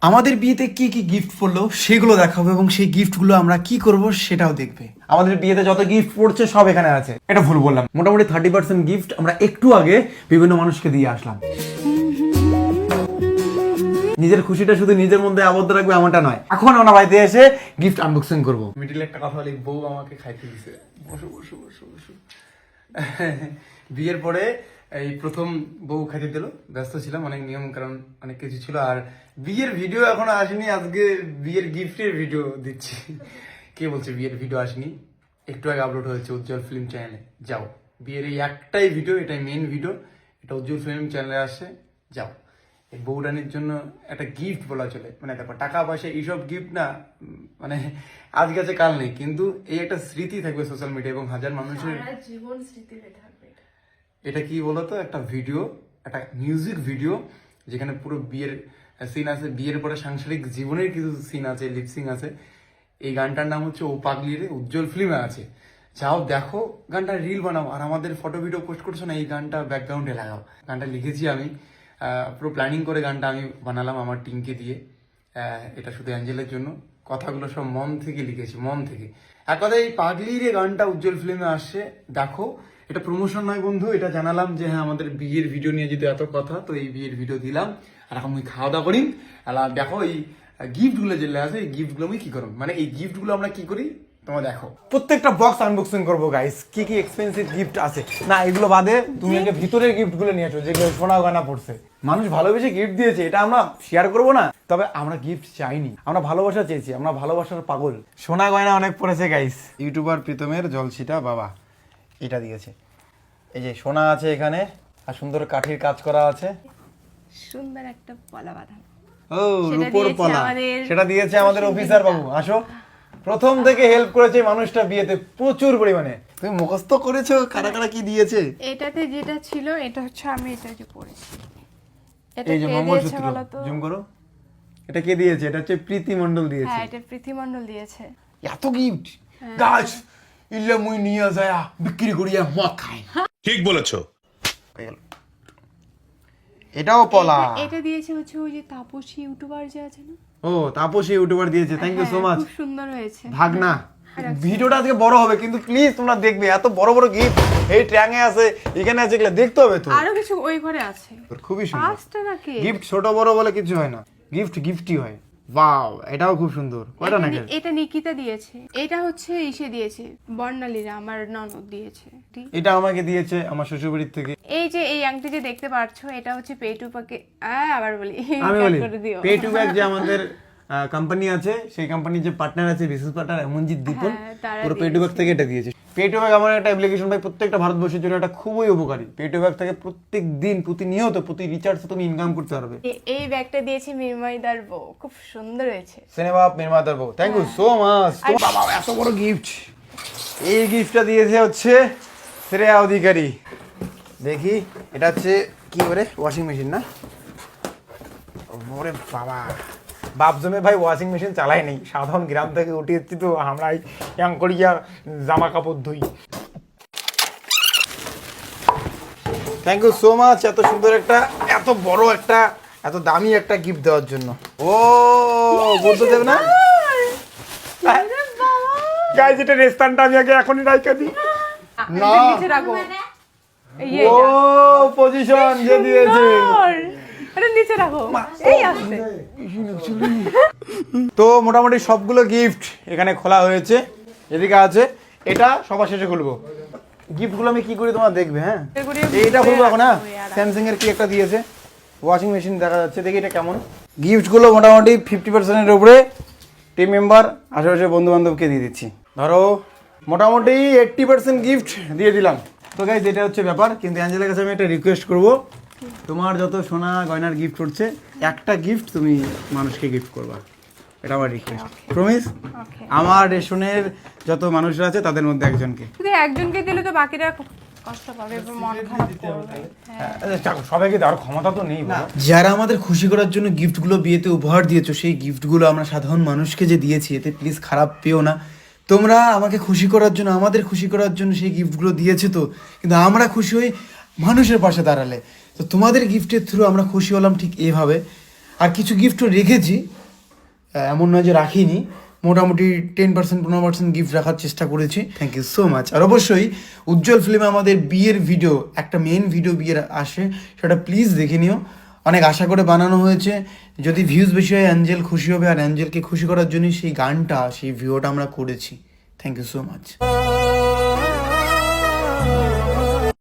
আমাদের বিয়েতে কি কি গিফট পড়লো সেগুলো দেখাবো এবং সেই গিফটগুলো আমরা কি করব সেটাও দেখবে। আমাদের বিয়েতে যত গিফট পড়ছে সব এখানে আছে। এটা ভুল বললাম, মোটামুটি 30% গিফট আমরা একটু আগে বিভিন্ন মানুষকে দিয়ে আসলাম। নিজের খুশিটা শুধু নিজের মধ্যে আবদ্ধ রাখবে এমনটা নয়, এখন আমরা বাড়িতে এসে গিফট আনবক্সিং করবো। মিডিলে একটা কথা বলি, বউ আমাকে খাইতে দিছে। বসো বসো বসো বসো। বিয়ের পরে এই প্রথম বউ খাইতে দিল, ব্যস্ত ছিলাম, অনেক নিয়ম কারণ অনেক কিছু ছিল। আর বিয়ের ভিডিও এখনো আসেনি, আজকে বিয়ের গিফটের ভিডিও দিচ্ছি। কে বলছে বিয়ের ভিডিও আসেনি? একটু আগে আপলোড হয়েছে উজ্জ্বল ফিল্ম চ্যানেলে, যাও। বিয়ের এই একটাই ভিডিও, এটাই মেইন ভিডিও, এটা উজ্জ্বল ফিল্ম চ্যানেলে আসে, যাও। এই বউরানির জন্য একটা গিফট বলা চলে, মানে দেখো টাকা পয়সা এইসব গিফট না, মানে আজকে আছে কাল নেই, কিন্তু এই একটা স্মৃতি থাকবে সোশ্যাল মিডিয়া এবং হাজার মানুষের জীবন স্মৃতি হয়ে থাকবে। এটা কি বলতো, একটা ভিডিও, একটা মিউজিক ভিডিও যেখানে পুরো বিয়ের সিন আছে, বিয়ের পরে সাংসারিক জীবনের কিছু সিন আছে, লিপসিং আছে। এই গানটার নাম হচ্ছে ও পাগলি রে, উজ্জ্বল ফিল্মে আছে, যাও দেখো, গানটা রিল বানাও। আর আমাদের ফটো ভিডিও পোস্ট করছো না, এই গানটা ব্যাকগ্রাউন্ডে লাগাও। গানটা লিখেছি আমি, পুরো প্ল্যানিং করে গানটা আমি বানালাম আমার টিমকে দিয়ে। এটা শুধু অ্যাঞ্জেলের জন্য, কথাগুলো সব মন থেকে লিখেছি, মন থেকে। এক কথা এই পাগলির এই গানটা উজ্জ্বল ফিল্মে আসছে, দেখো। এটা প্রমোশন নয় বন্ধু, এটা জানালাম যে হ্যাঁ আমাদের বিয়ের ভিডিও নিয়ে যদি এত কথা, তো এই বিয়ের ভিডিও দিলাম। আর এখন আমি খাওয়া দাওয়া করি। আর দেখো এই গিফটগুলো যেগুলো আছে, এই গিফটগুলো আমি কি করব, মানে এই গিফটগুলো আমরা কি করি তোমরা দেখো। প্রত্যেকটা বক্স আনবক্সিং করবো গাইস, কি কি এক্সপেন্সিভ গিফট আছে। না এগুলো বাদে তুমি আগে ভিতরের গিফটগুলো নিয়ে আসো, যেগুলো সোনা গয়না পড়ছে। মানুষ ভালোবেসে গিফট দিয়েছে, এটা আমরা শেয়ার করবো না? তবে আমরা গিফট চাইনি, আমরা ভালোবাসা চেয়েছি, আমরা ভালোবাসার পাগল। সোনা গয়না অনেক পড়েছে গাইস। ইউটিউবার প্রীতমের জলছিটা বাবা এটা দিয়েছে। এই যে সোনা আছে এখানে, আর সুন্দর কাঠির কাজ করা আছে, সুন্দর একটা পলা বাঁধা। ও রূপোর পলা, সেটা দিয়েছে আমাদের অফিসার বাবু। আসো, প্রথম থেকে হেল্প করেছে মানুষটা বিয়েতে প্রচুর পরিমাণে। তুমি মুখস্থ করেছো কারা কারা কি দিয়েছে? এটাতে যেটা ছিল এটা হচ্ছে আমি এটা যে পড়েছি। এটা এই যে কে দিয়েছে মঙ্গলসূত্র, বলো তো? জুম করো। এটা কে দিয়েছে? এটা হচ্ছে প্রীতি মণ্ডল দিয়েছে। হ্যাঁ, এটা প্রীতি মণ্ডল দিয়েছে। এত গিফট গাছ ইল্লে মুই নিয়ে যায় বিক্রি করিয়া মদ খাই। ঠিক বলেছো। এটাও পলা। এটা দিয়েছে হচ্ছে ওই যে তাপসী ইউটিউবার যে আছে না? ও তাপসী ইউটিউবার দিয়েছে, থ্যাংক ইউ সো মাচ। খুব সুন্দর হয়েছে। ভাগনা ভিডিওটা আজকে বড় হবে, কিন্তু প্লিজ তোমরা দেখবে, এত বড় বড় গিফট এই ট্যাঙ্গে আছে, এখানে আছে, এগুলো দেখতে হবে তো। আরো কিছু ওই ঘরে আছে, খুবই সুন্দর। পাঁচটা নাকি? গিফট ছোট বড় বলে কিছু হয় না, গিফট গিফটই হয়। ওয়াও, এটাও খুব সুন্দর। কয়টা নাকি? এটা নিকিতা দিয়েছে, এটা হচ্ছে ইসে দিয়েছে বর্ণালীরা, আমার ননদ দিয়েছে। এটা আমাকে দিয়েছে আমার শ্বশুরবাড়ির থেকে। এই যে এই আংটি যে দেখতে পাচ্ছো, এটা হচ্ছে পেটুপাকে আবার বলি, আমি বলি করে দিও। পেটু ব্যাগ যে আমাদের কোম্পানি আছে, সেই কোম্পানির যে পার্টনার আছে, বিশেষ পার্টনার এমনজিৎ দীপন, পুরো পেটু ব্যাগ থেকে এটা দিয়েছে। পেটু ব্যাগ আমার একটা অ্যাপ্লিকেশন ভাই, প্রত্যেকটা ভারতবর্ষের জন্য এটা খুবই উপকারী। পেটু ব্যাগ থেকে প্রত্যেক দিন প্রতিনিয়ত প্রতি রিচার্জে তুমি ইনকাম করতে পারবে। এই ব্যাগটা দিয়েছে মিরমাইদার বউ, খুব সুন্দর হয়েছে। সিনেমা নির্মাতার বউ, থ্যাংক ইউ সো মাচ। বাবা এত বড় গিফট, এই গিফটটা দিয়েছে হচ্ছে শ্রেয়া অধিকারী। দেখি এটা হচ্ছে কি করে, ওয়াশিং মেশিন না? ওরে বাবা, বাপ জমে ভাই ওয়াশিং মেশিন চালাই নেই, সাধারণ গ্রাম থেকে উঠে এসেছি তো আমরা ইয়াং করিয়া জামা কাপড় ধুই। থ্যাংক ইউ সো মাচ এত সুন্দর একটা, এত বড় একটা, এত দামি একটা গিফট দেওয়ার জন্য। ও বুদ্ধদেব না গাইজ, এটা রেস্টুরেন্টটা আমি আগে এখনই রাইখা দিই না। নিচে রাখো। ও পজিশন যে দিয়েছে, এটা নিচে রাখো, এই আসছে। তো মোটামুটি সবগুলো গিফট এখানে খোলা হয়েছে, এদিকে আছে। এটা সবার শেষে খুলবো। গিফটগুলো আমি কি করি তোমরা দেখবে। হ্যাঁ এইটা খুলবো এখন। হ্যাঁ, স্যামসাং এর কি একটা দিয়েছে, ওয়াশিং মেশিন দেখা যাচ্ছে, দেখি এটা কেমন। গিফটগুলো মোটামুটি 50%-এর উপরে টিম মেম্বার, আশেপাশে বন্ধু বান্ধবকে দিয়ে দিচ্ছি। ধরো মোটামুটি 80% গিফট দিয়ে দিলাম। তো গাইজ এটা হচ্ছে ব্যাপার, কিন্তু অ্যাঞ্জেলের কাছে আমি একটা রিকোয়েস্ট করবো, তোমার যত সোনা গয়নার গিফট হচ্ছে, একটা গিফট তুমি মানুষকে গিফট করবা, এটা আমার রিকোয়েস্ট। প্রমিস? আমার রেশনের যত মানুষরা আছে তাদের মধ্যে একজনকে। শুধু একজনকে দিলে তো বাকিরা কষ্ট পাবে, মন খারাপ করবে। সবাইকে দেওয়ার ক্ষমতা তো নেই। যারা আমাদের খুশি করার জন্য গিফটগুলো বিয়েতে উপহার দিয়েছো, সেই গিফটগুলো আমরা সাধারণ মানুষকে যে দিয়েছি, এতে প্লিজ খারাপ পেও না। তোমরা আমাকে খুশি করার জন্য, আমাদের খুশি করার জন্য সেই গিফটগুলো দিয়েছো তো, কিন্তু আমরা খুশি হই মানুষের পাশে দাঁড়ালে। তো তোমাদের গিফটের থ্রু আমরা খুশি হলাম ঠিক এইভাবে। আর কিছু গিফটও রেখেছি, এমন নয় যে রাখিনি, মোটামুটি 10% 15% গিফট রাখার চেষ্টা করেছি। Thank you so much. আর অবশ্যই উজ্জ্বল ফিল্মে আমাদের বিয়ের ভিডিও, একটা মেন ভিডিও বিয়ের আসে, সেটা প্লিজ দেখে নিও। অনেক আশা করে বানানো হয়েছে, যদি ভিউজ বেশি হয় অ্যাঞ্জেল খুশি হবে, আর অ্যাঞ্জেলকে খুশি করার জন্যই সেই গানটা, সেই ভিডিওটা আমরা করেছি। Thank you so much.